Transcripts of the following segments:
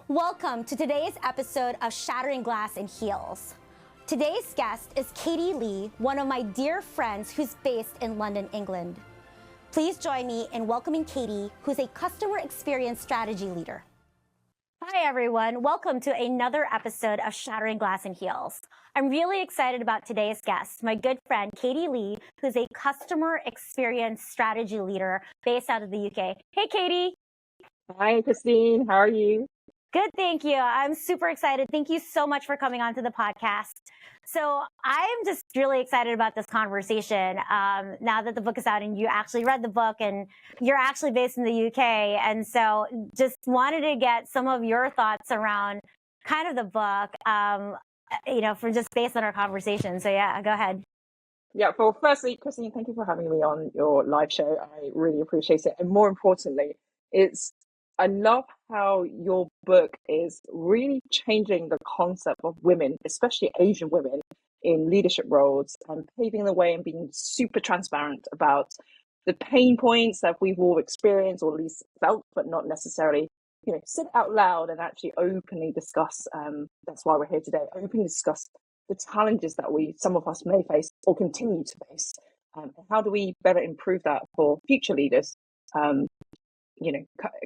Welcome to today's episode of Shattering Glass in Heels. Today's guest is Katie Lee, one of my dear friends who's based in London, England. Please join me in welcoming Katie, who's a customer experience strategy leader. Hi, everyone. Welcome to another episode of Shattering Glass in Heels. I'm really excited about today's guest, my good friend, Katie Lee, who's a customer experience strategy leader based out of the UK. Hey, Katie. Hi, Christine. How are you? Good, thank you. I'm super excited. Thank you so much for coming on to the podcast. So I'm just really excited about this conversation now that the book is out and you actually read the book and you're actually based in the UK. And so just wanted to get some of your thoughts around kind of the book, from just based on our conversation. So yeah, go ahead. Yeah, well, firstly, Christine, thank you for having me on your live show. I really appreciate it. And more importantly, I love how your book is really changing the concept of women, especially Asian women, in leadership roles and paving the way and being super transparent about the pain points that we've all experienced or at least felt, but not necessarily, said out loud and actually openly discuss. That's why we're here today, openly discuss the challenges that some of us may face or continue to face. And how do we better improve that for future leaders?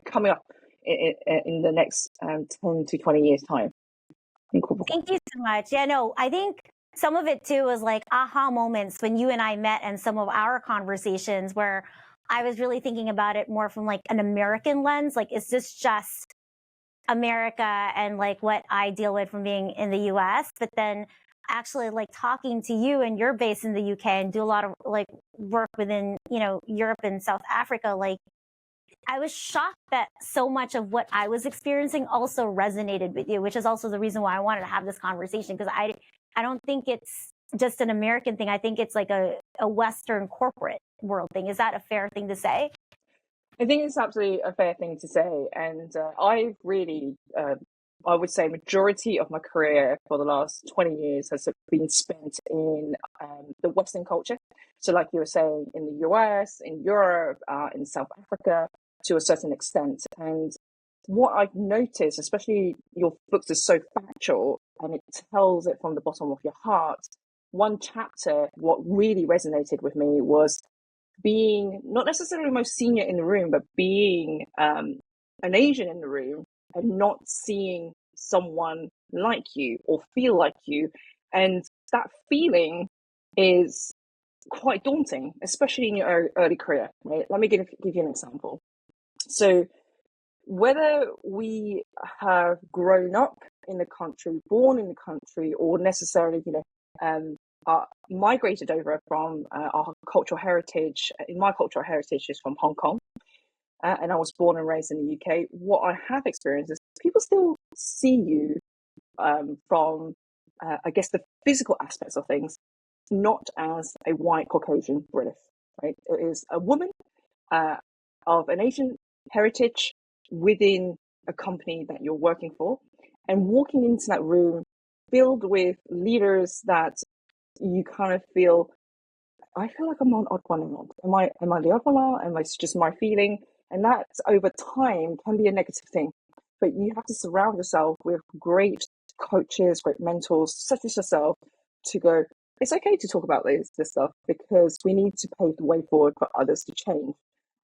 Coming up in the next 10 to 20 years' time. Thank you so much. Yeah, no, I think some of it too was like aha moments when you and I met and some of our conversations where I was really thinking about it more from like an American lens. Like, is this just America and like what I deal with from being in the US? But then actually like talking to you, and you're based in the UK and do a lot of like work within, Europe and South Africa, like I was shocked that so much of what I was experiencing also resonated with you, which is also the reason why I wanted to have this conversation, because I don't think it's just an American thing. I think it's like a Western corporate world thing. Is that a fair thing to say? I think it's absolutely a fair thing to say. And I've really, I would say majority of my career for the last 20 years has been spent in the Western culture. So like you were saying, in the US, in Europe, in South Africa, to a certain extent. And what I've noticed, especially your books are so factual and it tells it from the bottom of your heart. One chapter, what really resonated with me was being not necessarily most senior in the room, but being an Asian in the room and not seeing someone like you or feel like you. And that feeling is quite daunting, especially in your early career, right? Let me give you an example. So whether we have grown up in the country, born in the country, or necessarily, migrated over from our cultural heritage. In my cultural heritage is from Hong Kong, and I was born and raised in the UK. What I have experienced is people still see you from, I guess, the physical aspects of things, not as a white Caucasian British, right? It is a woman of an Asian heritage within a company that you're working for, and walking into that room filled with leaders that you kind of feel, I feel like I'm on odd one out. Am I the odd one out? Am I just my feeling? And that over time can be a negative thing. But you have to surround yourself with great coaches, great mentors, such as yourself, to go, it's okay to talk about this stuff because we need to pave the way forward for others to change.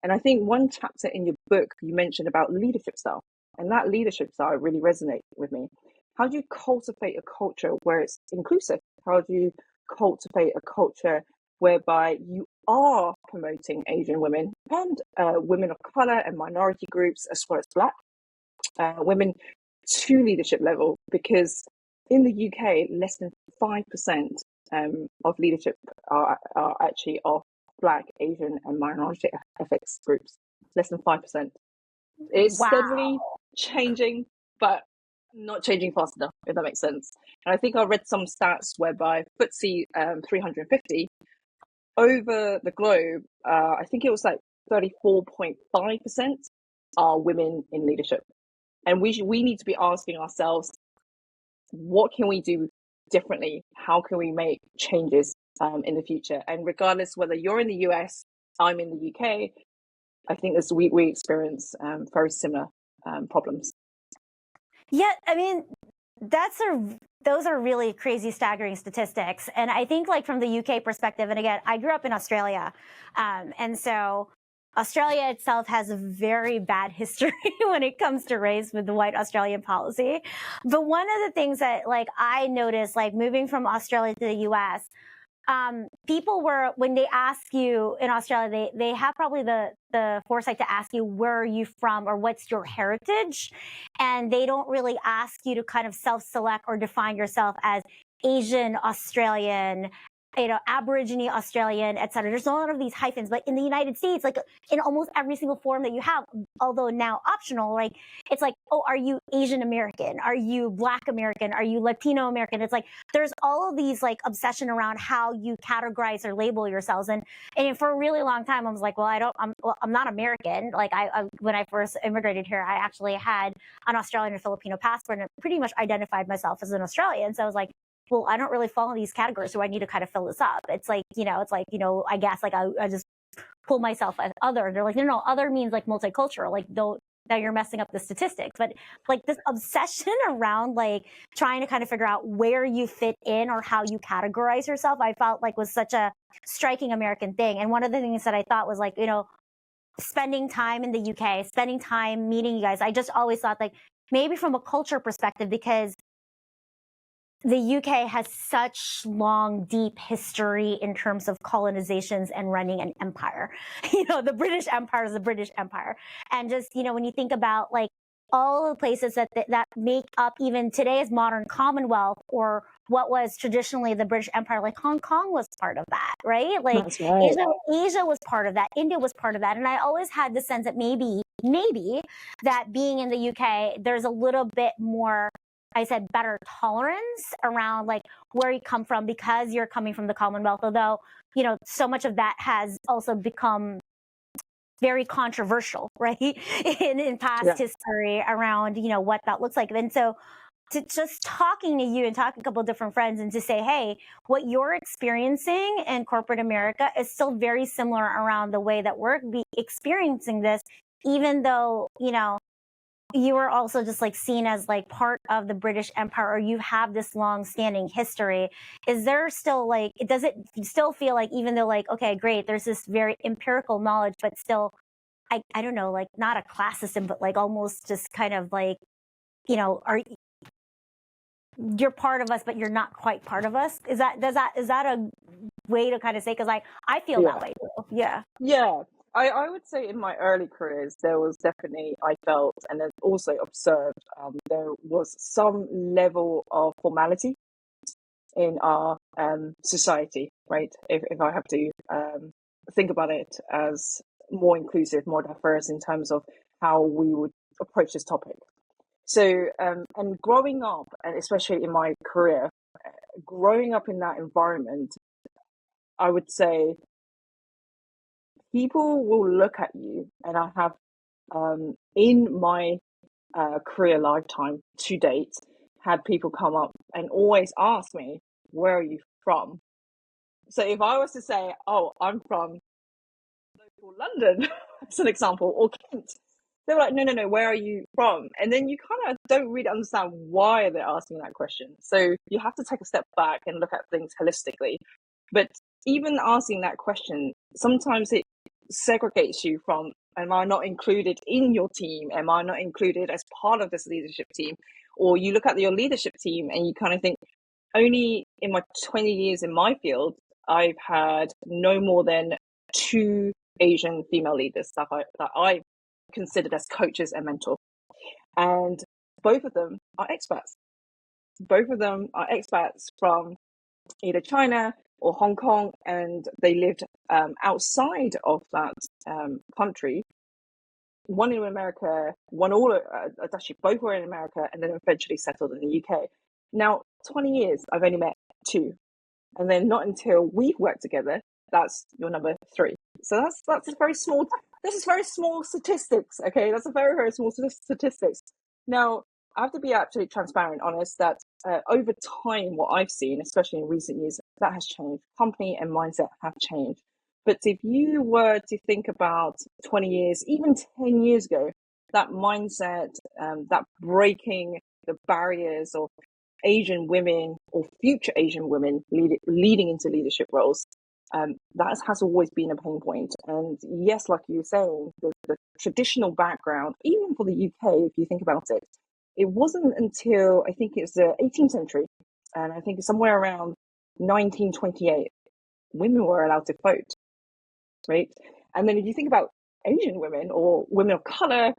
And I think one chapter in your book, you mentioned about leadership style, and that leadership style really resonated with me. How do you cultivate a culture where it's inclusive? How do you cultivate a culture whereby you are promoting Asian women and women of color and minority groups, as well as Black women, to leadership level? Because in the UK, less than 5% of leadership are actually of Black, Asian, and minority ethnic groups. Less than 5%. It's steadily changing, but not changing fast enough, if that makes sense. And I think I read some stats whereby FTSE 350 over the globe, I think it was like 34.5% are women in leadership. And we need to be asking ourselves, what can we do differently? How can we make changes in the future? And regardless whether you're in the US, I'm in the UK, I think we experience very similar problems. Yeah, I mean, those are really crazy, staggering statistics. And I think, like, from the UK perspective, and again, I grew up in Australia, and so Australia itself has a very bad history when it comes to race with the white Australian policy. But one of the things that, like, I noticed, like, moving from Australia to the US, people were, when they ask you in Australia, they have probably the foresight to ask you, where are you from or what's your heritage, and they don't really ask you to kind of self-select or define yourself as Asian Australian, Aborigine Australian, etc. There's a lot of these hyphens, but in the United States, like, in almost every single form that you have, although now optional, like, it's like, oh, are you Asian American? Are you Black American? Are you Latino American? It's like there's all of these, like, obsession around how you categorize or label yourselves, and for a really long time I was like, well, I'm not American. Like, I when I first immigrated here, I actually had an Australian and Filipino passport and pretty much identified myself as an Australian. So I was like, well, I don't really fall in these categories, so I need to kind of fill this up. It's like, I guess, like, I just pull myself as other. And they're like, no, other means, like, multicultural. Like, don't, now you're messing up the statistics. But, like, this obsession around, like, trying to kind of figure out where you fit in or how you categorize yourself, I felt like was such a striking American thing. And one of the things that I thought was, like, spending time in the UK, spending time meeting you guys, I just always thought, like, maybe from a culture perspective, because the UK has such long, deep history in terms of colonizations and running an empire. The British Empire is the British Empire. And just, when you think about, like, all the places that make up even today's modern Commonwealth, or what was traditionally the British Empire, like Hong Kong was part of that, right? Like, That's right. Asia was part of that. India was part of that. And I always had the sense that maybe that being in the UK, there's a little bit more, I said, better tolerance around, like, where you come from, because you're coming from the Commonwealth. Although, so much of that has also become very controversial, right? in past history around, what that looks like. And so, to just talking to you and talking to a couple of different friends, and to say, hey, what you're experiencing in corporate America is still very similar around the way that we're experiencing this, even though, you are also just, like, seen as, like, part of the British Empire, or you have this long-standing history. Is there still, like, does it still feel like, even though, like, okay, great, there's this very empirical knowledge, but still, I don't know, like, not a class system, but, like, almost just kind of like, you're part of us, but you're not quite part of us? Is that a way to kind of say? Because I feel that way too. Yeah. I would say in my early careers, there was definitely, I felt, and then also observed, there was some level of formality in our society, right? If I have to think about it as more inclusive, more diverse in terms of how we would approach this topic. So, and growing up, and especially in my career, growing up in that environment, I would say people will look at you, and I have, in my career lifetime to date, had people come up and always ask me, where are you from? So if I was to say, oh, I'm from local London, as an example, or Kent, they're like, no, where are you from? And then you kind of don't really understand why they're asking that question. So you have to take a step back and look at things holistically. But even asking that question, sometimes it segregates you from, am I not included in your team? Am I not included as part of this leadership team? Or you look at your leadership team and you kind of think, only in my 20 years in my field, I've had no more than 2 Asian female leaders that I considered as coaches and mentors. And both of them are expats. Both of them are expats from either China or Hong Kong, and they lived outside of that country. One in America, actually both were in America, and then eventually settled in the UK. Now, 20 years, I've only met 2. And then not until we've worked together, that's your number 3. So that's a very small, this is very small statistics, okay? That's a very, very small statistics. Now, I have to be absolutely transparent, honest, that over time, what I've seen, especially in recent years, that has changed. Company and mindset have changed. But if you were to think about 20 years, even 10 years ago, that mindset, that breaking the barriers of Asian women or future Asian women leading into leadership roles. That has always been a pain point. And yes, like you were saying, the traditional background, even for the UK, if you think about it, it wasn't until I think it's the 18th century, and I think somewhere around 1928, women were allowed to vote, right? And then if you think about Asian women or women of color,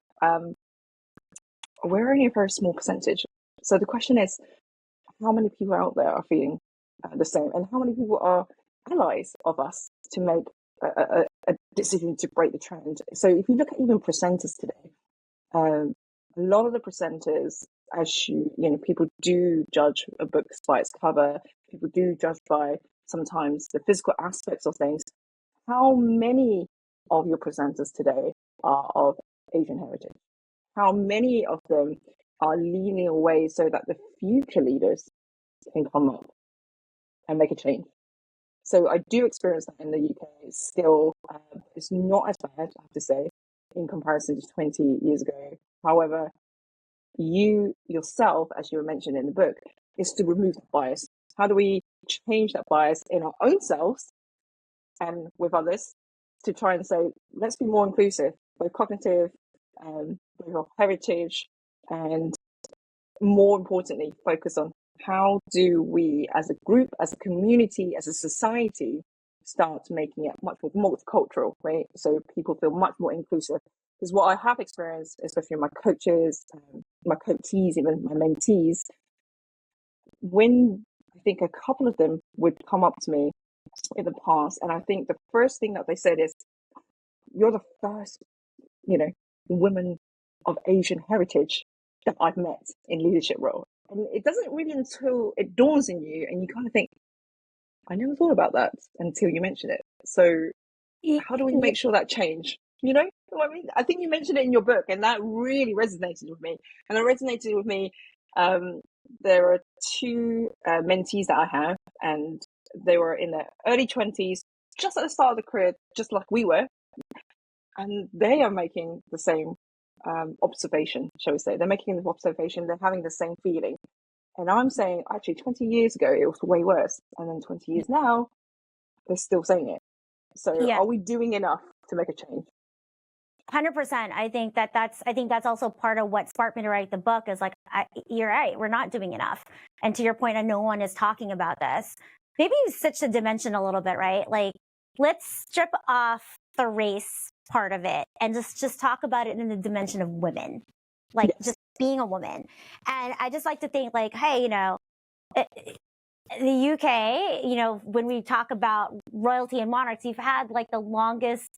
we're only a very small percentage. So the question is, how many people out there are feeling the same, and how many people are allies of us to make a decision to break the trend? So if you look at even presenters today, a lot of the presenters, as you know, people do judge a book by its cover. People do judge by sometimes the physical aspects of things. How many of your presenters today are of Asian heritage? How many of them are leaning away so that the future leaders can come up and make a change? So I do experience that in the UK. It's still, it's not as bad, I have to say, in comparison to 20 years ago. However, you yourself, as you were mentioned in the book, is to remove the bias. How do we change that bias in our own selves and with others to try and say, let's be more inclusive, both cognitive, both heritage, and more importantly, focus on how do we as a group, as a community, as a society, start making it much more multicultural, right? So people feel much more inclusive. Because what I have experienced, especially my coaches, my coachees, even my mentees, when I think a couple of them would come up to me in the past, and I think the first thing that they said is, "You're the first, woman of Asian heritage that I've met in leadership role." And it doesn't really until it dawns on you, and you kind of think, "I never thought about that until you mention it." So how do we make sure that change? You know what I mean? I think you mentioned it in your book, and that really resonated with me. And it resonated with me. There are two mentees that I have, and they were in their early 20s, just at the start of the career, just like we were. And they are making the same observation, shall we say. They're making the observation, they're having the same feeling. And I'm saying, actually, 20 years ago, it was way worse. And then 20 years now, they're still saying it. So are we doing enough to make a change? 100%. I think that's also part of what sparked me to write the book is like, you're right. We're not doing enough. And to your point, and no one is talking about this. Maybe switch the dimension a little bit, right? Like, let's strip off the race part of it and just talk about it in the dimension of women, like just being a woman. And I just like to think like, hey, the UK, when we talk about royalty and monarchs, you've had like the longest,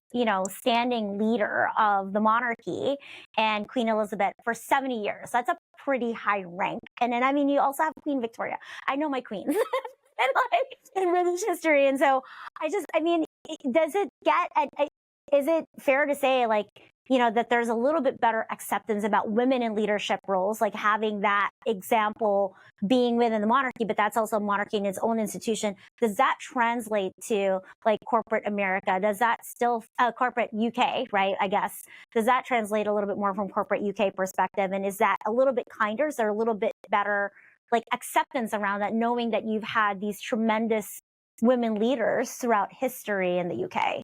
standing leader of the monarchy and Queen Elizabeth for 70 years. That's a pretty high rank. And then, you also have Queen Victoria. I know my queens and like in British history. And so does it is it fair to say like, that there's a little bit better acceptance about women in leadership roles, like having that example being within the monarchy, but that's also a monarchy in its own institution. Does that translate to like corporate America? Does that still, corporate UK, right? I guess, does that translate a little bit more from corporate UK perspective? And is that a little bit kinder? Is there a little bit better like acceptance around that, knowing that you've had these tremendous women leaders throughout history in the UK?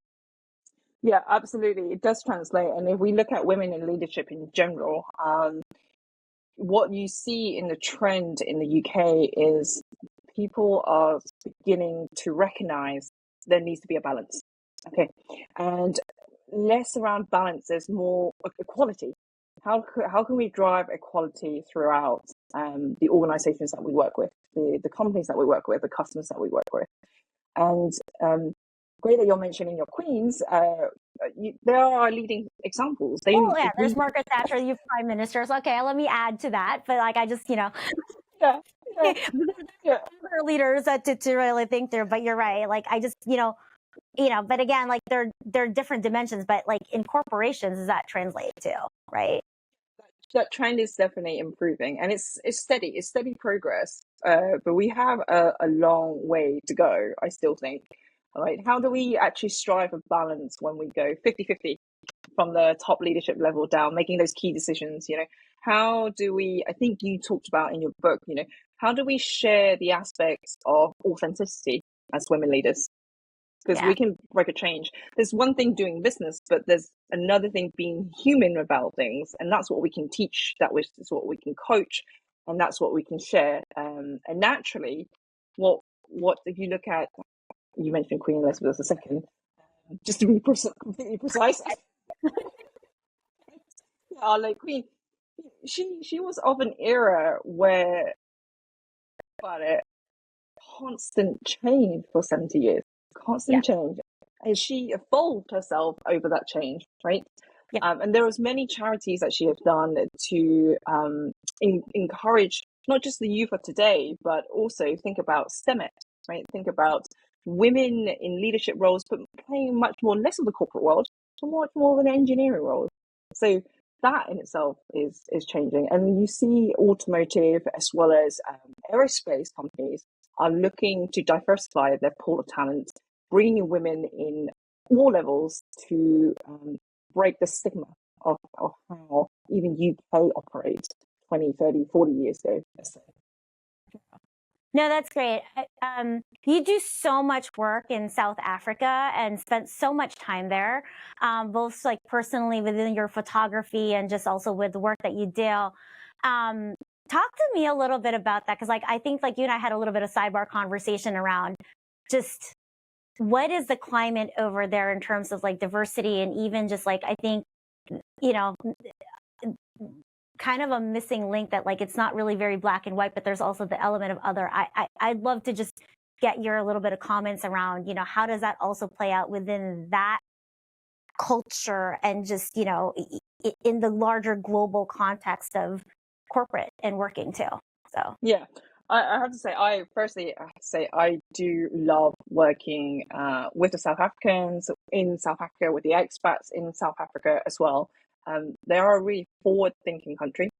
Yeah, absolutely. It does translate. And if we look at women in leadership in general, what you see in the trend in the UK is people are beginning to recognize there needs to be a balance. Okay. And less around balance, there's more equality. How can we drive equality throughout the organizations that we work with, the companies that we work with, the customers that we work with? And great that you're mentioning your queens. There are leading examples. There's Margaret Thatcher, you have prime ministers. Okay, let me add to that. But like, I just, yeah. leaders to really think through. But you're right. Like, I just, but again, like there are different dimensions. But like in corporations, does that translate to, right? That trend is definitely improving, and it's steady progress. But we have a long way to go, I still think. All right, how do we actually strive a balance when we go 50-50? from the top leadership level down, making those key decisions. How do we, I think you talked about in your book, how do we share the aspects of authenticity as women leaders? Because Yeah. we can break a change. There's one thing doing business, but there's another thing being human about things. And that's what we can teach, is what we can coach, and that's what we can share. And naturally, what if you look at, you mentioned Queen Elizabeth II, just to be completely precise, like Queen, she was of an era where, about it, constant change for 70 years, Yeah. constant change. And she evolved herself over that change, right? Yeah. And there was many charities that she has done to encourage not just the youth of today, but also think about STEMet, right? Think about women in leadership roles, but playing much more less of the corporate world, but much more of an engineering role. So that in itself is changing. And you see automotive as well as aerospace companies are looking to diversify their pool of talent, bringing women in all levels to break the stigma of how even UK operates 20, 30, 40 years ago. No, that's great. You do so much work in South Africa and spent so much time there, both like personally within your photography and just also with the work that you do. Talk to me a little bit about that, because I think you and I had a little bit of sidebar conversation around just what is the climate over there in terms of diversity, and even just I think you know kind of a missing link that it's not really very black and white, but there's also the element of other. I'd love to just get your a little bit of comments around how does that also play out within that culture, and just in the larger global context of corporate and working too. So yeah, I have to say, I do love working with the South Africans in South Africa, with the expats in South Africa as well. They are a really forward-thinking country.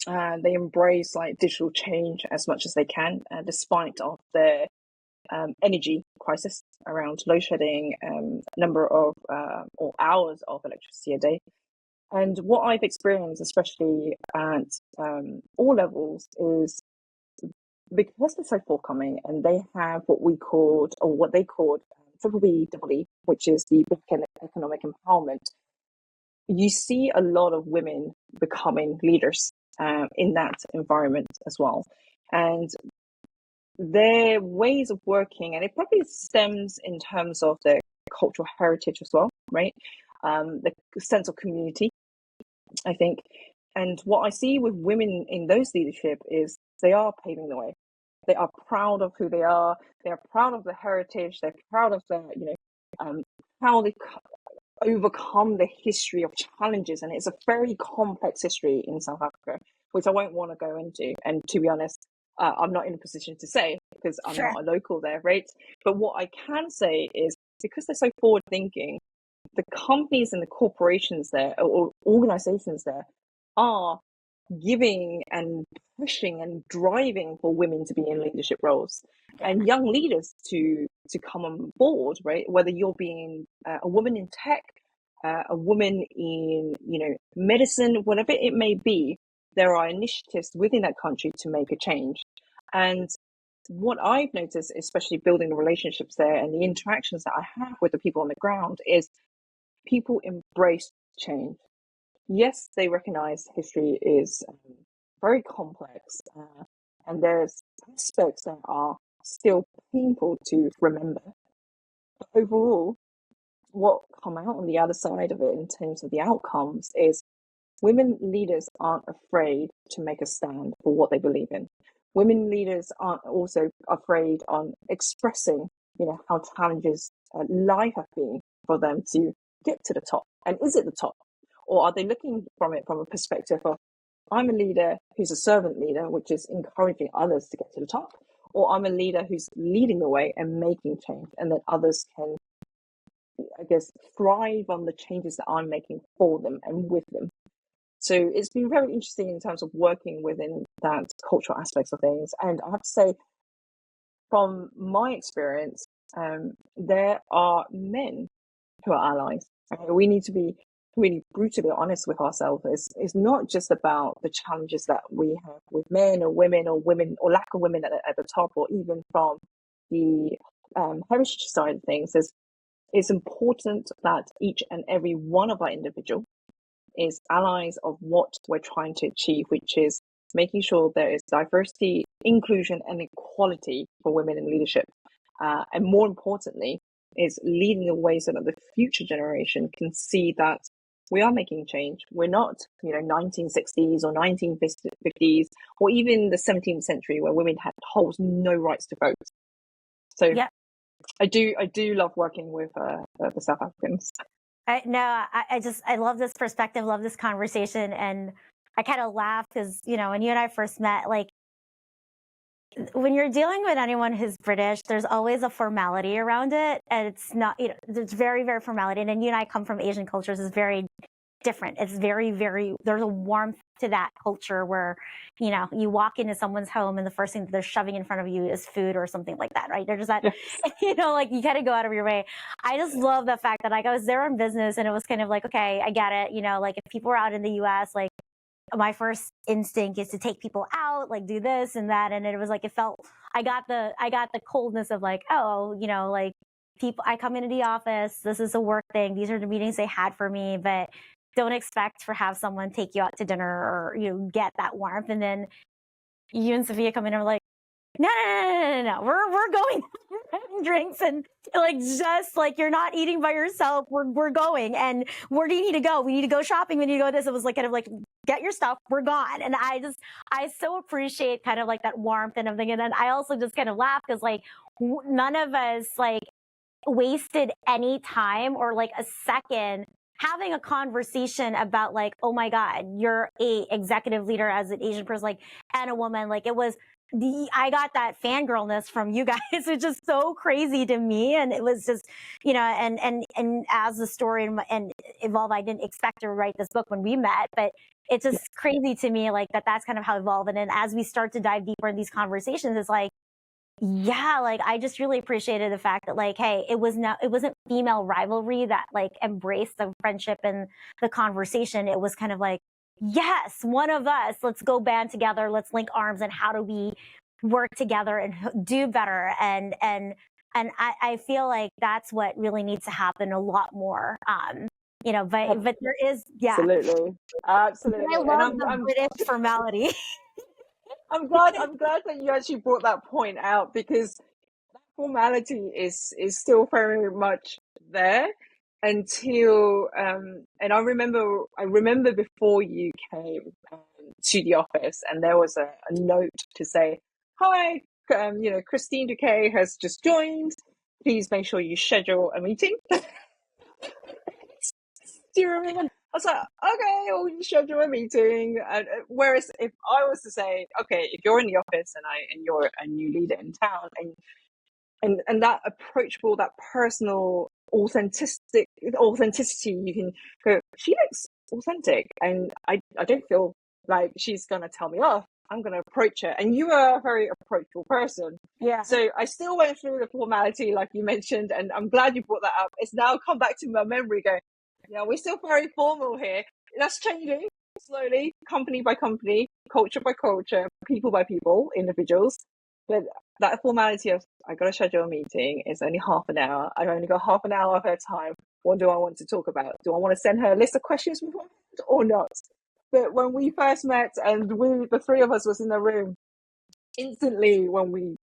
They embrace digital change as much as they can, despite of their energy crisis around load shedding, number of or hours of electricity a day. And what I've experienced, especially at all levels, is because they're so forthcoming and they have what they called triple BEE, which is the economic empowerment. You see a lot of women becoming leaders in that environment as well. And their ways of working, and it probably stems in terms of their cultural heritage as well, right? The sense of community, I think. And what I see with women in those leadership is they are paving the way. They are proud of who they are. They are proud of their heritage. They're proud of their, how they overcome the history of challenges. And it's a very complex history in South Africa, which I won't want to go into. And to be honest, I'm not in a position to say because I'm sure. not a local there, right? But what I can say is because they're so forward thinking, the companies and the corporations there, or organizations there, are giving and pushing and driving for women to be in leadership roles, Yeah. and young leaders to come on board, right? Whether you're being a woman in tech, a woman in medicine, whatever it may be, there are initiatives within that country to make a change. And what I've noticed, especially building the relationships there and the interactions that I have with the people on the ground, is people embrace change. Yes, they recognize history is very complex, and there's aspects that are still painful to remember. But overall, what come out on the other side of it in terms of the outcomes is women leaders aren't afraid to make a stand for what they believe in. Women leaders aren't also afraid on expressing, how challenges life have been for them to get to the top. And is it the top? Or are they looking from it from a perspective of, I'm a leader who's a servant leader, which is encouraging others to get to the top, or I'm a leader who's leading the way and making change, and that others can, I guess, thrive on the changes that I'm making for them and with them. So it's been very interesting in terms of working within that cultural aspects of things. And I have to say, from my experience, there are men who are allies. We need to be really brutally honest with ourselves. It's not just about the challenges that we have with men or women or lack of women at the top, or even from the heritage side of things. It's important that each and every one of our individuals is allies of what we're trying to achieve, which is making sure there is diversity, inclusion, and equality for women in leadership. And more importantly, is leading the way so that the future generation can see that we are making change. We're not, 1960s or 1950s, or even the 17th century where women had holds no rights to vote. So yeah. I do love working with the South Africans. I love this perspective, love this conversation. And I kind of laugh because, when you and I first met, like, when you're dealing with anyone who's British, there's always a formality around it. And it's not, there's very, very formality. And then you and I come from Asian cultures, it's very different. It's very, very, there's a warmth to that culture where, you walk into someone's home and the first thing that they're shoving in front of you is food or something like that, right? They're just that, like you got to go out of your way. I just love the fact that like I was there on business and it was kind of like, okay, I get it. Like if people were out in the US, like my first instinct is to take people out, like do this and that. And it was like, I got the coldness of like, oh, like people, I come into the office, this is a work thing. These are the meetings they had for me, but don't expect to have someone take you out to dinner or, get that warmth. And then you and Sophia come in and are like, no. We're going having drinks and like, just like, you're not eating by yourself. We're going. And where do you need to go? We need to go shopping. We need to go this. It was like, kind of like, get your stuff. We're gone. And I so appreciate kind of like that warmth and everything. And then I also just kind of laugh because like none of us like wasted any time or like a second having a conversation about like, oh my God, you're a executive leader as an Asian person, like, and a woman. Like it was I got that fangirlness from you guys. It's just so crazy to me. And it was just, and as the story and evolved, I didn't expect to write this book when we met, but it's just crazy to me, like that's kind of how it evolved. And then as we start to dive deeper in these conversations, it's like, yeah, like I just really appreciated the fact that like, hey, it wasn't female rivalry that like embraced the friendship and the conversation. It was kind of like, yes, one of us, let's go band together, let's link arms, and how do we work together and do better? And I feel like that's what really needs to happen a lot more. But there is, absolutely. I love the British formality. I'm glad that you actually brought that point out, because that formality is still very much there until and I remember before you came to the office, and there was a note to say, hi, Christine Duque has just joined, please make sure you schedule a meeting. Do you remember? I was like, okay, we'll schedule a meeting. Whereas if I was to say, okay, if you're in the office and you're a new leader in town, and that approachable, that personal authenticity, you can go, she looks authentic, and I don't feel like she's gonna tell me off. I'm gonna approach her, and you are a very approachable person. Yeah. So I still went through the formality, like you mentioned, and I'm glad you brought that up. It's now come back to my memory, going, yeah, we're still very formal here. That's changing slowly, company by company, culture by culture, people by people, individuals. But that formality of, I got to schedule a meeting, it's only half an hour. I've only got half an hour of her time. What do I want to talk about? Do I want to send her a list of questions beforehand or not? But when we first met and the three of us was in the room, instantly when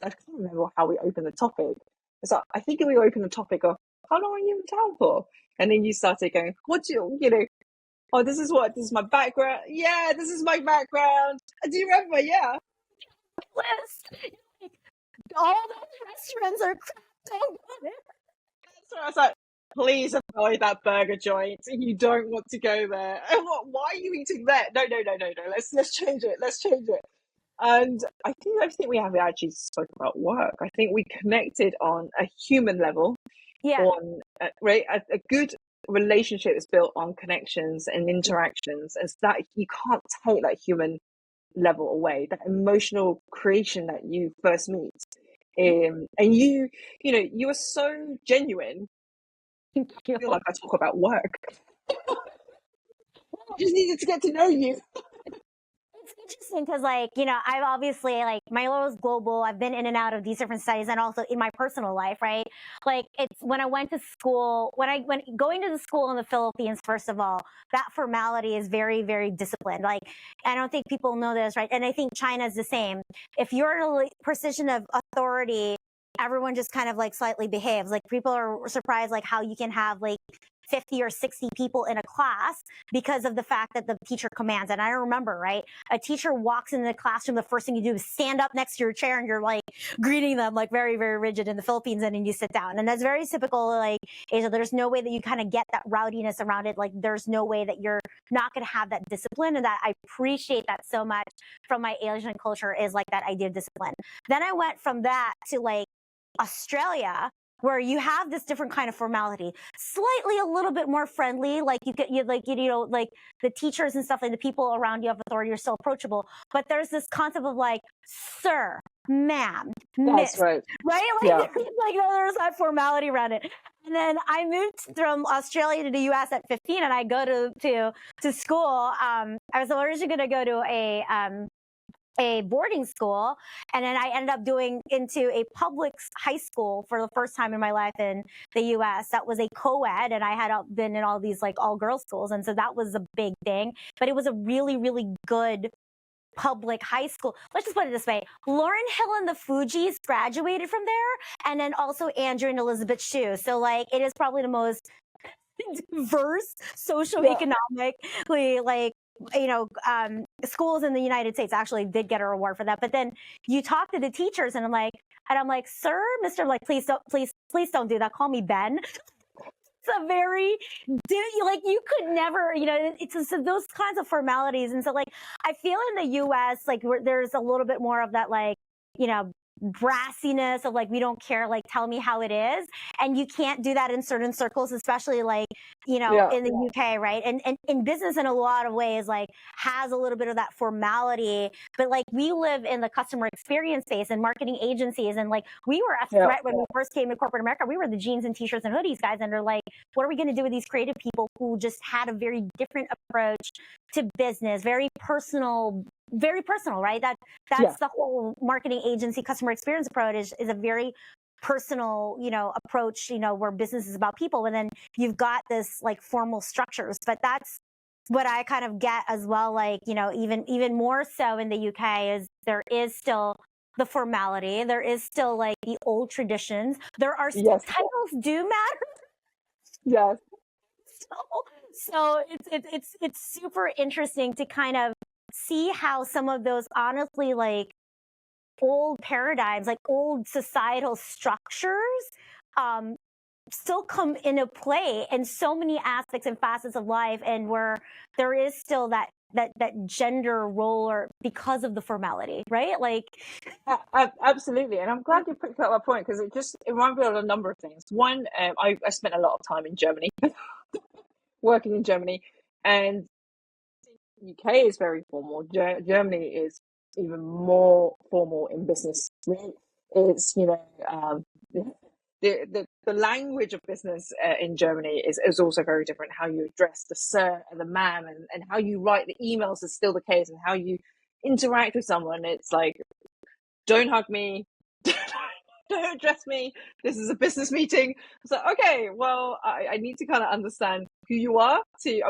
I can't remember how we opened the topic. So I think we opened the topic of, how long are you in town for? And then you started going, oh, this is my background. Yeah, this is my background. Do you remember? Yeah. List. All those restaurants are crap. Don't go there. So I was like, please avoid that burger joint. You don't want to go there. And why are you eating there? No. Let's change it. Let's change it. And I think we have actually spoke about work. I think we connected on a human level. Yeah. On right, a good relationship is built on connections and interactions, and so that you can't take that human level away, that emotional creation that you first meet. And you were so genuine Thank I you. feel like I talk about work. I just needed to get to know you. It's interesting because, like, I've obviously, like, my role is global. I've been in and out of these different studies, and also in my personal life, right? Like, it's when I went to school, when going to the school in the Philippines, first of all, that formality is very, very disciplined. Like, I don't think people know this, right? And I think China is the same. If you're in a position of authority, everyone just kind of like slightly behaves. Like, people are surprised, like, how you can have like 50 or 60 people in a class because of the fact that the teacher commands. And I remember, right? A teacher walks into the classroom, the first thing you do is stand up next to your chair and you're like greeting them like very, very rigid in the Philippines, and then you sit down. And that's very typical, like, Asia. There's no way that you kind of get that rowdiness around it. Like, there's no way that you're not going to have that discipline. And that I appreciate that so much from my Asian culture, is like that idea of discipline. Then I went from that to like Australia, where you have this different kind of formality, slightly a little bit more friendly. Like, like the teachers and stuff, like the people around you of authority are still approachable. But there's this concept of like, sir, ma'am, That's miss, right. right? Like, Yeah. like there's that formality around it. And then I moved from Australia to the U.S. at 15, and I go to school. I was originally going to go to a boarding school, and then I ended up doing into a public high school for the first time in my life in the US. That was a co-ed, and I had been in all these like all girls schools, and so that was a big thing. But it was a really, really good public high school. Let's just put it this way: Lauryn Hill and the Fugees graduated from there, and then also Andrew and Elizabeth Shue. So like, it is probably the most diverse socioeconomically, like, schools in the United States. Actually did get a reward for that. But then you talk to the teachers, and I'm like, sir, Mr. Like, please don't do that. Call me Ben. It's a very, like, you could never, it's those kinds of formalities. And so, like, I feel in the US, like, there's a little bit more of that, like, brassiness of like, we don't care, like, tell me how it is. And you can't do that in certain circles, especially like, Yeah. in the UK, right? And in business, in a lot of ways, like, has a little bit of that formality. But like, we live in the customer experience space and marketing agencies, and like, we were a threat when we first came to corporate America. We were the jeans and t-shirts and hoodies guys, and they're like, what are we going to do with these creative people who just had a very different approach to business, very personal, right? That's the whole marketing agency customer experience approach is a very personal, approach, where business is about people. And then you've got this like formal structures, but that's what I kind of get as well. Like, even more so in the UK, is there is still the formality. There is still like the old traditions. There are still titles do matter. Yes. So it's super interesting to kind of see how some of those, honestly, like, old paradigms, like old societal structures, still come into play in so many aspects and facets of life, and where there is still that gender role, or because of the formality, right? Like, absolutely. And I'm glad you picked up that point, because it reminds me of a number of things. One, I spent a lot of time in Germany, working in Germany, and UK is very formal. Germany is even more formal in business. It's the language of business in Germany is also very different. How you address the sir and the ma'am, and how you write the emails is still the case, and how you interact with someone. It's like, don't hug me, don't address me. This is a business meeting. So okay, well, I need to kind of understand who you are to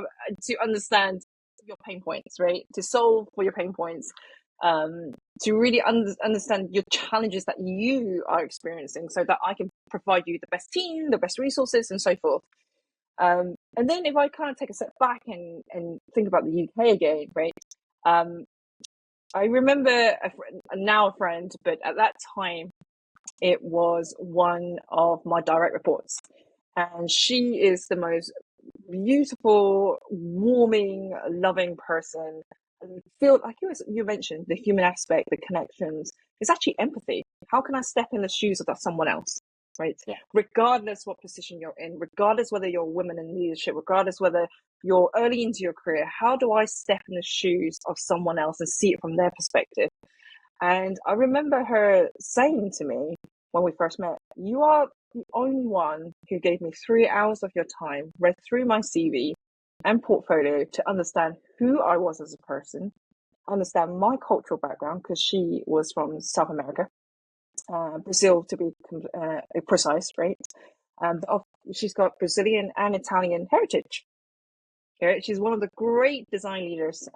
understand your pain points, right? To solve for your pain points, to really understand your challenges that you are experiencing, so that I can provide you the best team, the best resources, and so forth. And then if I kind of take a step back and think about the UK again, right? I remember a friend, but at that time, it was one of my direct reports. And she is the most beautiful, warming, loving person. And feel like you mentioned the human aspect, the connections. It's actually empathy. How can I step in the shoes of that someone else? Right? Yeah. Regardless what position you're in, regardless whether you're a woman in leadership, regardless whether you're early into your career, how do I step in the shoes of someone else and see it from their perspective? And I remember her saying to me when we first met, you are the only one who gave me 3 hours of your time, read through my CV and portfolio to understand who I was as a person, understand my cultural background, because she was from South America, Brazil to be precise, right? She's got Brazilian and Italian heritage. Okay? She's one of the great design leaders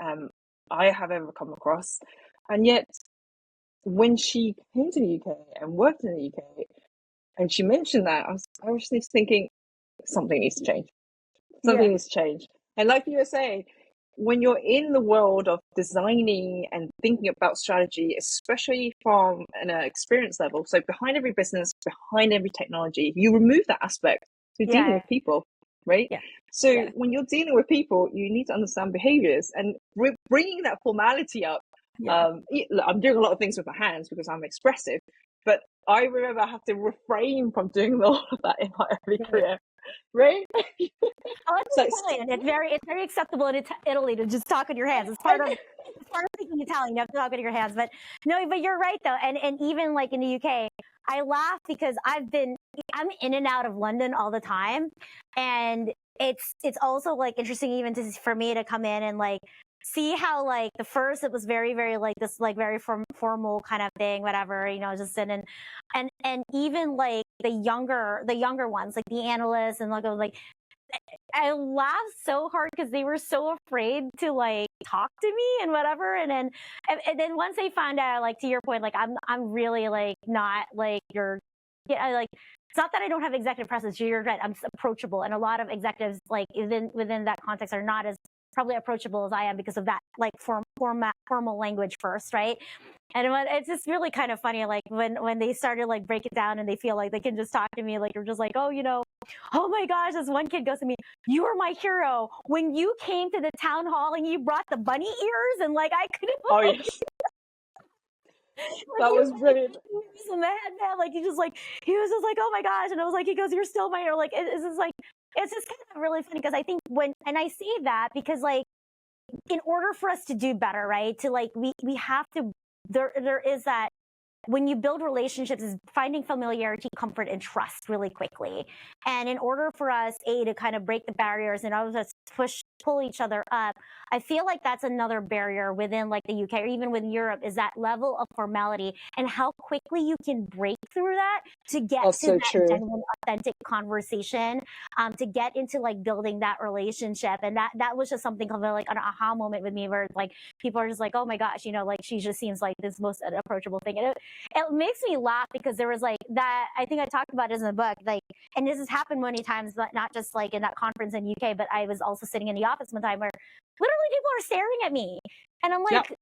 I have ever come across. And yet, when she came to the UK and worked in the UK, and she mentioned that, I was just thinking, something needs to change. Something needs to change. And like you were saying, when you're in the world of designing and thinking about strategy, especially from an experience level, so behind every business, behind every technology, you remove that aspect. You're dealing with people, right? So when you're dealing with people, you need to understand behaviors, and bringing that formality up. I'm doing a lot of things with my hands because I'm expressive, but I remember I have to refrain from doing all of that in my early career, right? Oh, it's Italian. It's very acceptable in Italy to just talk with your hands. It's part of speaking Italian. You have to talk with your hands. But no, but you're right though. And even like in the UK, I laugh because I'm in and out of London all the time, and it's also like interesting even for me to come in and like see how like the first it was very like this like very formal kind of thing, whatever, just in and even like the younger ones, like the analysts and like I laughed so hard because they were so afraid to like talk to me and whatever. And then once they found out, like to your point, like I'm really like not like like it's not that I don't have executive presence. You're right. I'm approachable, and a lot of executives like within that context are not as probably approachable as I am because of that like formal language first, right? And it's just really kind of funny, like when they started like break it down and they feel like they can just talk to me, like you're just like, oh, oh my gosh, this one kid goes to me, you were my hero when you came to the town hall and you brought the bunny ears, and like I couldn't. Oh yes. That was brilliant. He was in the head, man. Like he was just like, oh my gosh, and I was like, he goes, you're still my hero. Like it's just like it's just kind of really funny because I think and I say that because like in order for us to do better, right? To like we have to there is that when you build relationships is finding familiarity, comfort, and trust really quickly. And in order for us, to kind of break the barriers and all of us pull each other up, I feel like that's another barrier within like the UK or even with Europe is that level of formality and how quickly you can break through that to get to that genuine, authentic conversation, to get into like building that relationship. And that was just something of like an aha moment with me where like people are just like, oh my gosh, like she just seems like this most approachable thing. And it makes me laugh because there was like that, I think I talked about it in the book, like, and this has happened many times, but not just like in that conference in UK, but I was also sitting in the office one time where literally people are staring at me and I'm like,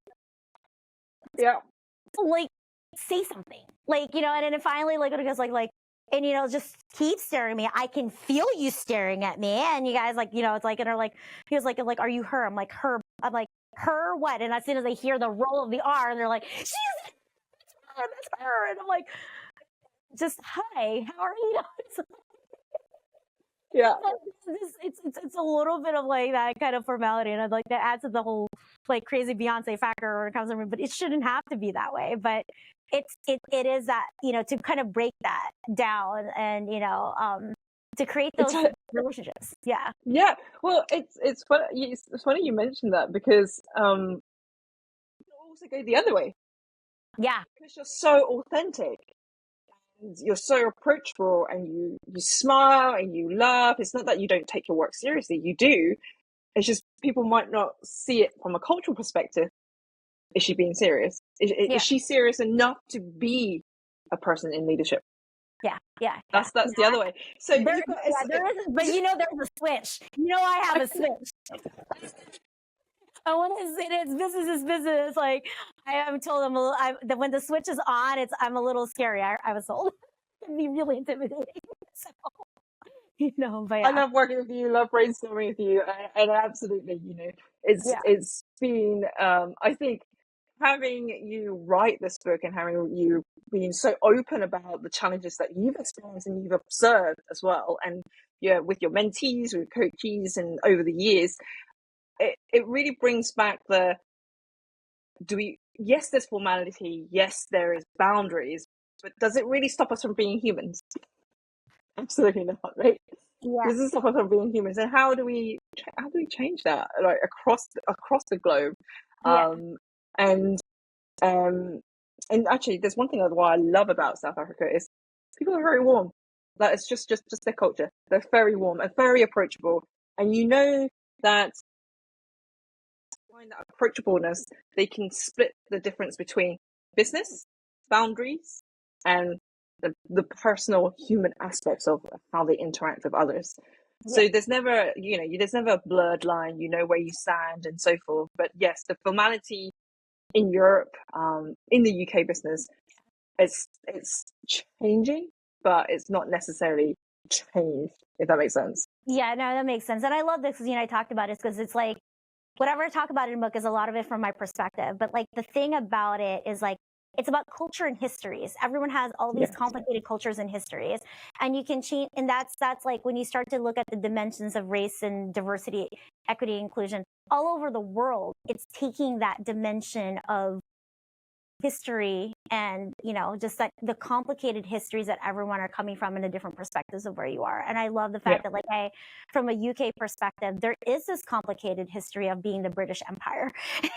like say something, like, and then finally like it goes like, and just keep staring at me. I can feel you staring at me, and you guys like, it's like, and they're like, he was like, are you her? I'm like, her. I'm like, her what? And as soon as they hear the roll of the R, and they're like, she's that's her. And I'm like, just hi, how are you? It's a little bit of like that kind of formality, and I'd like that adds to the whole like crazy Beyonce factor when it comes to me. But it shouldn't have to be that way. But it is that to kind of break that down and to create those relationships. Yeah. Well, it's funny you mentioned that because also go the other way. Yeah. Because you're so authentic. You're so approachable, and you smile and you laugh. It's not that you don't take your work seriously, you do. It's just people might not see it from a cultural perspective. Is she being serious? Is she serious enough to be a person in leadership? That's the other way. So there is, but there's a switch. I have a switch. I want to say it's business is business. Like I'm told that when the switch is on, I'm a little scary. I was told it can be really intimidating. So, but yeah. I love working with you, love brainstorming with you, and absolutely, it's been. I think having you write this book and having you being so open about the challenges that you've experienced and you've observed as well, and with your mentees, with coaches, and over the years. It really brings back yes, there's formality, yes, there is boundaries, but does it really stop us from being humans? Absolutely not, right? Yeah, This is stuff from being humans, and how do we change that, like, across the globe? yeah, Um, and um, and actually, there's one thing that what I love about South Africa is people are very warm. Like, it's just their culture. They're very warm and very approachable, and you know that find that approachableness, they can split the difference between business boundaries and the personal human aspects of how they interact with others. yeah. So there's never, there's never a blurred line, where you stand and so forth. But yes, the formality in Europe, in the UK business, it's changing, but it's not necessarily changed, if that makes sense. Yeah, no, that makes sense. And I love this because, I talked about it because it's like, whatever I talk about in the book is a lot of it from my perspective. But like the thing about it is like, it's about culture and histories. Everyone has all these Yes. complicated cultures and histories, and you can change. And that's like when you start to look at the dimensions of race and diversity, equity, inclusion all over the world. It's taking that dimension of history and just like the complicated histories that everyone are coming from and the different perspectives of where you are. And I love the Yeah. fact that, like, hey, from a UK perspective, there is this complicated history of being the British Empire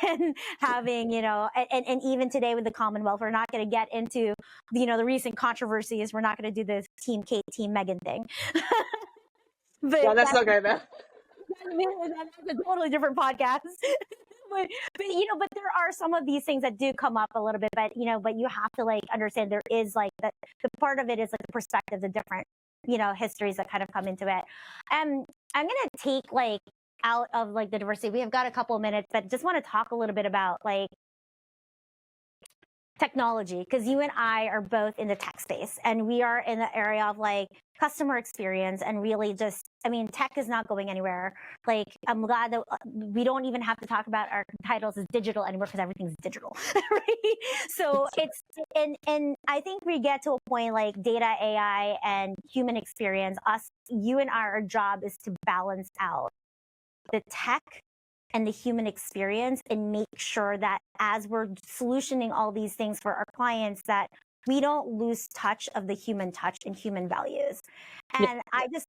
and having, and even today with the Commonwealth, we're not going to get into the recent controversies. We're not going to do this Team Kate, Team Meghan thing. But Yeah, that's not going there. that's a totally different podcast. but there are some of these things that do come up a little bit, but you have to like understand there is like that the part of it is like the perspective, the different histories that kind of come into it. I'm gonna take like out of like the diversity. We have got a couple of minutes, but just want to talk a little bit about like technology, because you and I are both in the tech space and we are in the area of like customer experience and really just, tech is not going anywhere. Like, I'm glad that we don't even have to talk about our titles as digital anymore because everything's digital, right? So it's, and I think we get to a point like data, AI, and human experience, you and our job is to balance out the tech and the human experience and make sure that as we're solutioning all these things for our clients, that we don't lose touch of the human touch and human values. And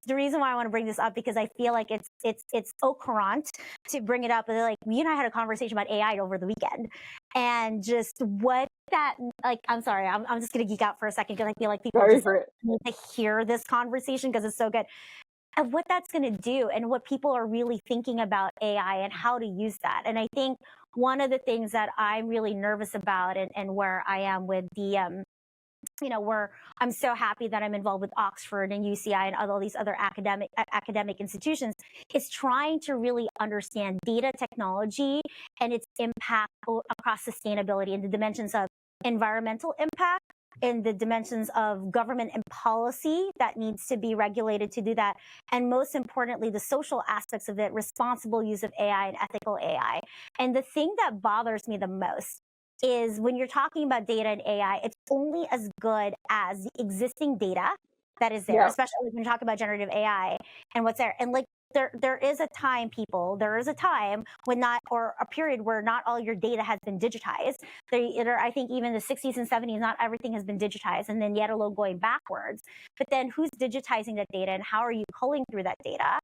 the reason why I want to bring this up, because I feel like it's au courant to bring it up. Like, you and I had a conversation about AI over the weekend, and just what that, like, I'm sorry, I'm just going to geek out for a second because I feel like people Go just for it. need to hear this conversation because it's so good. Of what that's going to do and what people are really thinking about AI and how to use that. And I think one of the things that I'm really nervous about, and where I am with the, where I'm so happy that I'm involved with Oxford and UCI and all these other academic institutions, is trying to really understand data technology and its impact across sustainability and the dimensions of environmental impact, in the dimensions of government and policy that needs to be regulated to do that. And most importantly, the social aspects of it, responsible use of AI and ethical AI. And the thing that bothers me the most is when you're talking about data and AI, it's only as good as the existing data that is there, Yeah. especially when you talk about generative AI and what's there. And like, there is a time, there is a time when not, or a period where not all your data has been digitized. I think even the 60s and 70s, not everything has been digitized, and then yet alone going backwards. But then who's digitizing that data and how are you culling through that data?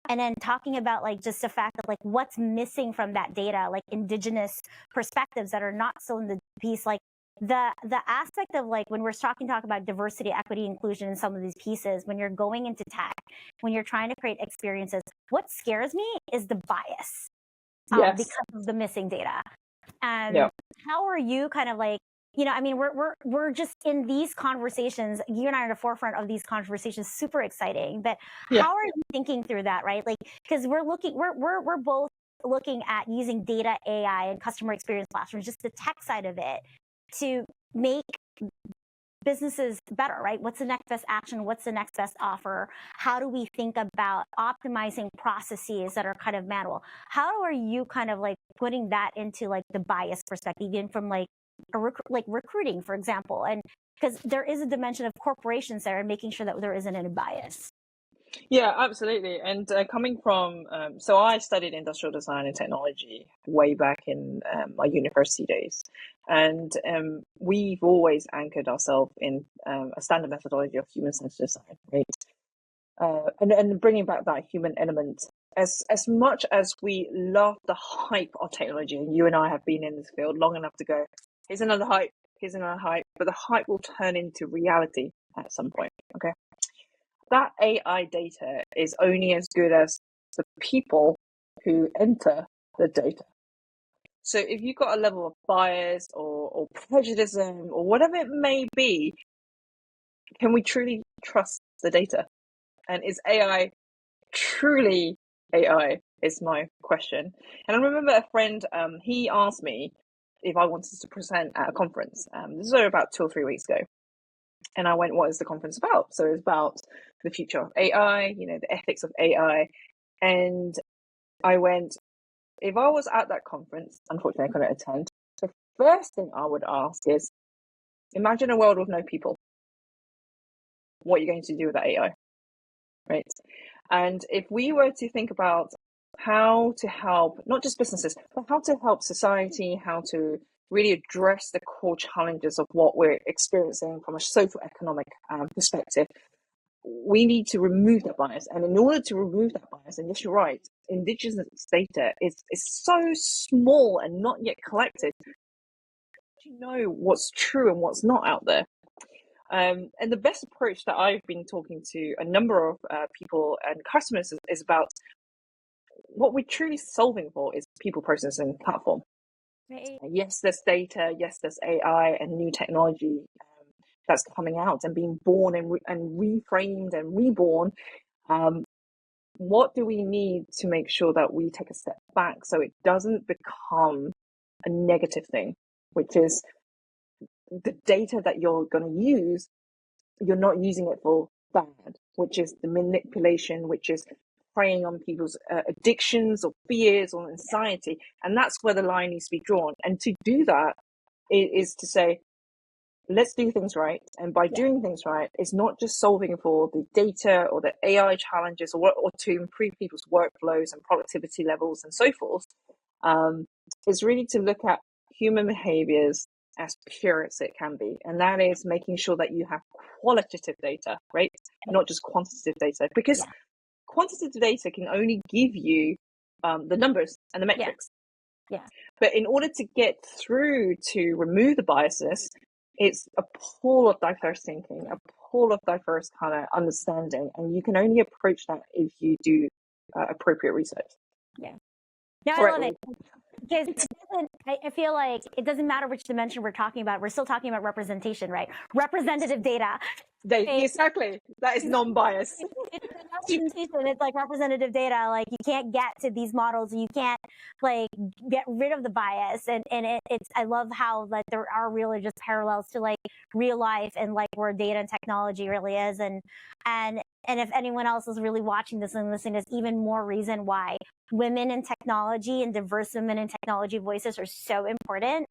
And then talking about like just the fact that like what's missing from that data, like indigenous perspectives that are not still in the piece, like the aspect of like when we're talk about diversity, equity, inclusion in some of these pieces, when you're going into tech, when you're trying to create experiences, what scares me is the bias Yes. because of the missing data. And Yeah. how are you kind of like, we're just in these conversations. You and I are at the forefront of these conversations, super exciting. But how are you thinking through that, right? Like, because we're both looking at using data, AI, and customer experience classrooms, just the tech side of it, to make businesses better, right? What's the next best action? What's the next best offer? How do we think about optimizing processes that are kind of manual? How are you kind of like putting that into like the bias perspective, even from like recruiting, for example? And because there is a dimension of corporations there and making sure that there isn't any bias. Yeah, absolutely. And coming from, so I studied industrial design and technology way back in my university days. And we've always anchored ourselves in a standard methodology of human-centered design, right? and bringing back that human element. As much as we love the hype of technology, and you and I have been in this field long enough to go, here's another hype, but the hype will turn into reality at some point. Okay, that AI data is only as good as the people who enter the data. So if you've got a level of bias or prejudice or whatever it may be, can we truly trust the data? And is AI truly AI is my question. And I remember a friend, he asked me if I wanted to present at a conference. This was about 2 or 3 weeks ago. And I went, what is the conference about? So it's about the future of AI, the ethics of AI. And I went, if I was at that conference, unfortunately I couldn't attend, the first thing I would ask is, imagine a world with no people. What are you going to do with that AI? Right? And if we were to think about how to help, not just businesses, but how to help society, how to really address the core challenges of what we're experiencing from a socio-economic perspective, we need to remove that bias. And in order to remove that bias, and yes, you're right, indigenous data is so small and not yet collected. You know what's true and what's not out there. And the best approach that I've been talking to a number of people and customers is about what we're truly solving for is people, process, and platform. Right. Yes, there's data. Yes, there's AI and new technology that's coming out and being born and reframed and reborn. What do we need to make sure that we take a step back so it doesn't become a negative thing, which is the data that you're going to use, you're not using it for bad, which is the manipulation, which is preying on people's addictions or fears or anxiety. And that's where the line needs to be drawn. And to do that is to say, let's do things right. And by doing things right, it's not just solving for the data or the AI challenges or to improve people's workflows and productivity levels and so forth. It's really to look at human behaviors as pure as it can be. And that is making sure that you have qualitative data, right? Not just quantitative data, because quantitative data can only give you the numbers and the metrics. Yeah. But in order to get through to remove the biases, it's a pool of diverse thinking, a pool of diverse kind of understanding. And you can only approach that if you do appropriate research. Yeah. No, I love it. Because I feel like it doesn't matter which dimension we're talking about. We're still talking about representation, right? Representative data. Exactly. That is non-biased. It's representation. It's like representative data. Like you can't get to these models. You can't like get rid of the bias. And it's I love how like there are really just parallels to like real life and like where data and technology really is. And if anyone else is really watching this and listening, there's even more reason why women in technology and diverse women in technology voices are so important,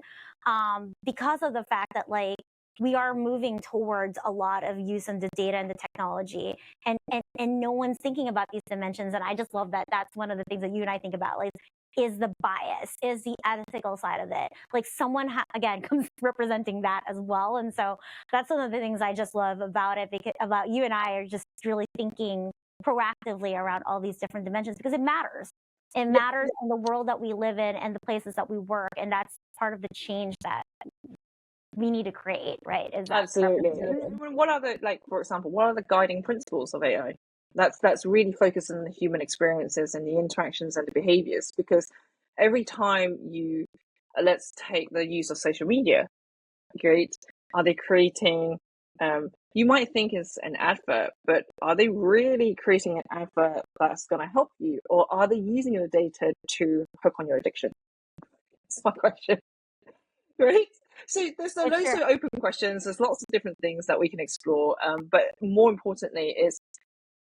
because of the fact that like we are moving towards a lot of use of the data and the technology, and no one's thinking about these dimensions. And I just love that that's one of the things that you and I think about, like, is the bias, is the ethical side of it. Like someone, again, comes representing that as well. And so that's one of the things I just love about it, because about you and I are just really thinking proactively around all these different dimensions, because it matters. It matters in the world that we live in and the places that we work. And that's part of the change that we need to create, right? Is that absolutely. What are the, like, for example, what are the guiding principles of AI? That's really focused on the human experiences and the interactions and the behaviors, because every time you, let's take the use of social media, great, are they creating, you might think it's an advert, but are they really creating an advert that's going to help you, or are they using your data to hook on your addiction? That's my question. Right? So there's loads of open questions. There's lots of different things that we can explore. But more importantly is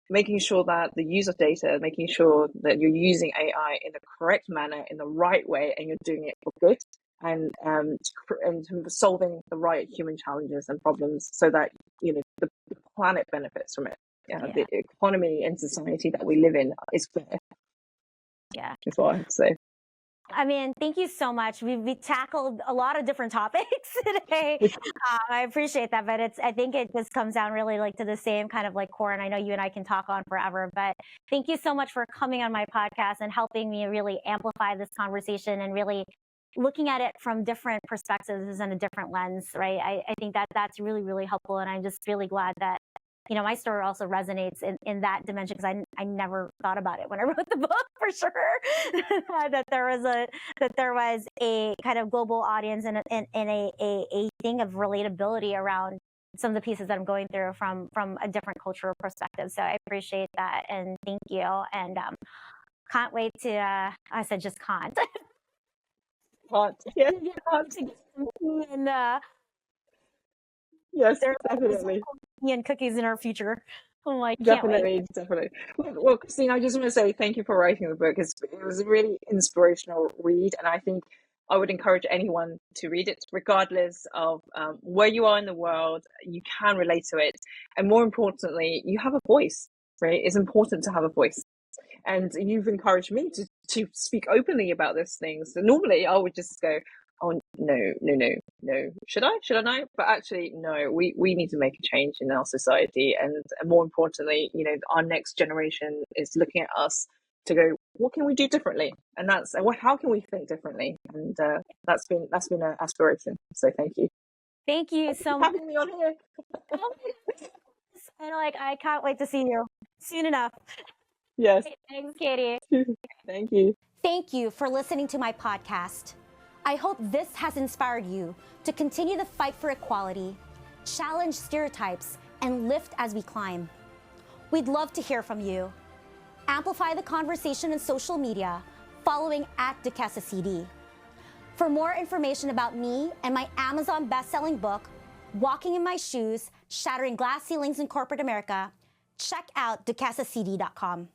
making sure that the use of data, making sure that you're using AI in the correct manner, in the right way, and you're doing it for good, and solving the right human challenges and problems, so that the planet benefits from it. The economy and society that we live in is fair. Yeah, that's what I have to say. I mean, thank you so much. We tackled a lot of different topics today. I appreciate that, but I think it just comes down really like to the same kind of like core. And I know you and I can talk on forever, but thank you so much for coming on my podcast and helping me really amplify this conversation and really looking at it from different perspectives and a different lens, right? I think that's really, really helpful. And I'm just really glad that my story also resonates in that dimension because I never thought about it when I wrote the book for sure that there was a kind of global audience and a thing of relatability around some of the pieces that I'm going through from a different cultural perspective. So I appreciate that and thank you. And can't wait to I said just can't. Can't. Yes, can't. To get some food and Yes, there's definitely. and cookies in our future. Oh, I can't wait. Definitely. Well, Christine, I just want to say thank you for writing the book. It was a really inspirational read, and I think I would encourage anyone to read it, regardless of where you are in the world. You can relate to it, and more importantly, you have a voice. Right? It's important to have a voice. And you've encouraged me to speak openly about these things. So normally I would just go, oh no, should I not? But actually no, we need to make a change in our society, and more importantly, our next generation is looking at us to go, what can we do differently? And how can we think differently? And that's been an aspiration. So thank you so much having me on here. And I can't wait to see you soon enough. Yes. Thanks, Katie. Thank you. Thank you for listening to my podcast. I hope this has inspired you to continue the fight for equality, challenge stereotypes, and lift as we climb. We'd love to hear from you. Amplify the conversation in social media, following @DuquesseCD. For more information about me and my Amazon best-selling book, Walking in My Shoes, Shattering Glass Ceilings in Corporate America, check out DuquesseCD.com.